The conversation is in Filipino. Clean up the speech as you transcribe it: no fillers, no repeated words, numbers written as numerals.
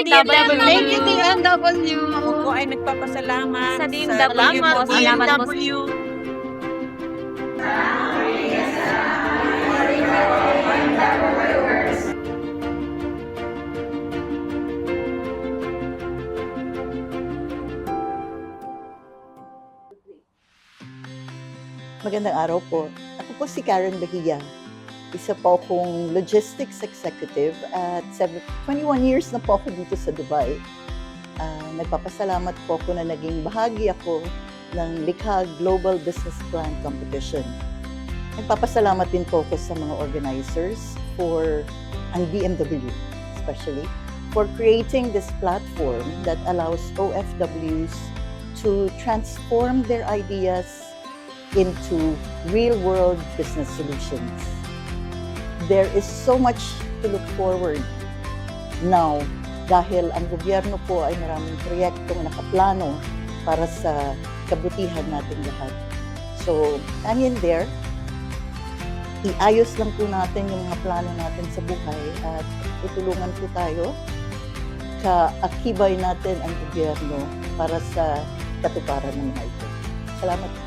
DMW. Thank you, DMW. Ako po ay nagpapasalamat Sa DMW po. Salamat po. Magandang araw po. Ako po si Karen Bahia. Isa po akong logistics executive at 21 years na po ako dito sa Dubai. Nagpapasalamat po ako na naging bahagi ako ng Likha Global Business Plan Competition. Nagpapasalamat din po ako sa mga organizers ang BMW especially, for creating this platform that allows OFWs to transform their ideas into real-world business solutions. There is so much to look forward now dahil ang gobyerno po ay maraming proyektong nakaplano para sa kabutihan nating lahat. So, hang in there. Iayos lang po natin yung mga plano natin sa buhay at tutulungan po tayo. Kaakibay natin ang gobyerno para sa katuparan ng mga ito. Salamat po.